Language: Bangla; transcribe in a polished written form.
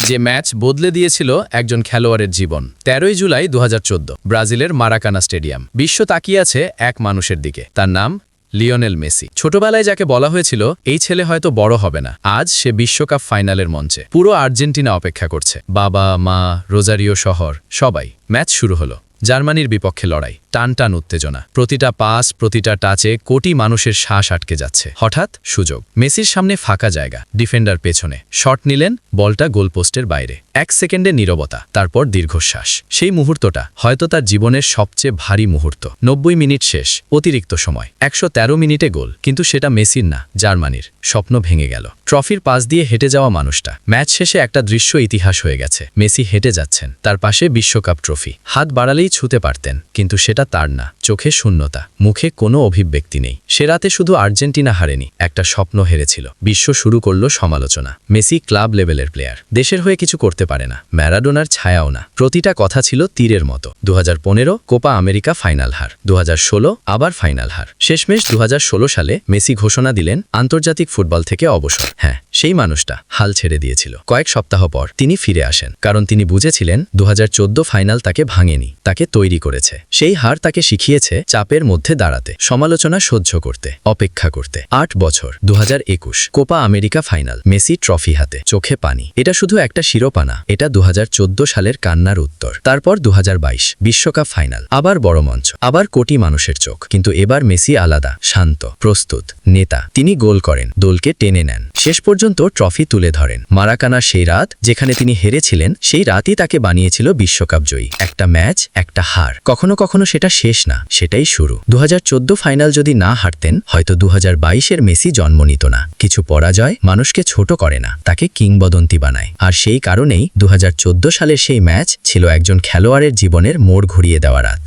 যে ম্যাচ বদলে দিয়েছিল একজন খেলোয়াড়ের জীবন। ১৩ জুলাই ২০১৪ ব্রাজিলের মারাকানা স্টেডিয়াম। বিশ্ব তাকিয়ে আছে এক মানুষের দিকে, তার নাম লিওনেল মেসি। ছোটবেলায় যাকে বলা হয়েছিল এই ছেলে হয়তো বড় হবে না, আজ সে বিশ্বকাপ ফাইনালের মঞ্চে। পুরো আর্জেন্টিনা অপেক্ষা করছে, বাবা মা রোজারিও শহর সবাই। ম্যাচ শুরু হলো। জার্মানির বিপক্ষে লড়াই, টান টান উত্তেজনা, প্রতিটা পাস প্রতিটা টাচে কোটি মানুষের শ্বাস আটকে যাচ্ছে। হঠাৎ সুযোগ, মেসির সামনে ফাঁকা জায়গা, ডিফেন্ডার পেছনে, শট নিলেন, বলটা গোলপোস্টের বাইরে। ১ সেকেন্ডে নীরবতা, তারপর দীর্ঘশ্বাস। সেই মুহূর্তটা হয়তো তার জীবনের সবচেয়ে ভারী মুহূর্ত। ৯০ মিনিট শেষ, অতিরিক্ত সময়, ১১৩ মিনিটে গোল, কিন্তু সেটা মেসির না, জার্মানির। স্বপ্ন ভেঙে গেল। ট্রফির পাশ দিয়ে হেঁটে যাওয়া মানুষটা। ম্যাচ শেষে একটা দৃশ্য ইতিহাস হয়ে গেছে। মেসি হেঁটে যাচ্ছেন, তার পাশে বিশ্বকাপ ট্রফি। হাত বাড়ালেই ছুঁতে পারতেন, কিন্তু সেটা তার না। চোখে শূন্যতা, মুখে কোনো অভিব্যক্তি নেই। সে রাতে শুধু আর্জেন্টিনা হারেনি, একটা স্বপ্ন হেরেছিল। বিশ্ব শুরু করল সমালোচনা। মেসি ক্লাব লেভেলের প্লেয়ার, দেশের হয়ে কিছু করতে পারে না, ম্যারাডোনার ছায়াও না। প্রতিটা কথা ছিল তীরের মতো। ২০১৫ কোপা আমেরিকা ফাইনাল হার, ২০১৬ আবার ফাইনাল হার। শেষমেশ ২০১৬ সালে মেসি ঘোষণা দিলেন আন্তর্জাতিক ফুটবল থেকে অবসর। হ্যাঁ, সেই মানুষটা হাল ছেড়ে দিয়েছিল। কয়েক সপ্তাহ পর তিনি ফিরে আসেন, কারণ তিনি বুঝেছিলেন ২০১৪ ফাইনাল তাকে ভাঙেনি, তাকে তৈরি করেছে। সেই হার তাকে শিখিয়েছে চাপের মধ্যে দাঁড়াতে, সমালোচনা সহ্য করতে, অপেক্ষা করতে। ৮ বছর, ২০২১ Copa America final, Messi trophy হাতে, চোখে পানি। এটা শুধু একটা শিরোপা না, এটা ২০১৪ সালের কান্নার উত্তর। তারপর ২০২২ বিশ্বকাপ ফাইনাল, আবার বড় মঞ্চ, আবার কোটি মানুষের চোখ। কিন্তু এবার মেসি আলাদা, শান্ত, প্রস্তুত, নেতা। তিনি গোল করেন, দলকে টেনে নেন, শেষ পর্যন্ত ট্রফি তুলে ধরেন। মারাকানার সেই রাত যেখানে তিনি হেরেছিলেন, সেই রাতই তাকে বানিয়েছিল বিশ্বকাপ জয়ী। একটা ম্যাচ, একটা হার, কখনো কখনো সেটা শেষ না, সেটাই শুরু। ২০১৪ ফাইনাল যদি না হারতেন, হয়তো ২০২২-এর মেসি জন্ম নিত না। কিছু পরাজয় মানুষকে ছোট করে না, তাকে কিংবদন্তি বানায়। আর সেই কারণেই ২০১৪ সালের সেই ম্যাচ ছিল একজন খেলোয়াড়ের জীবনের মোড় ঘুরিয়ে দেওয়া রাত।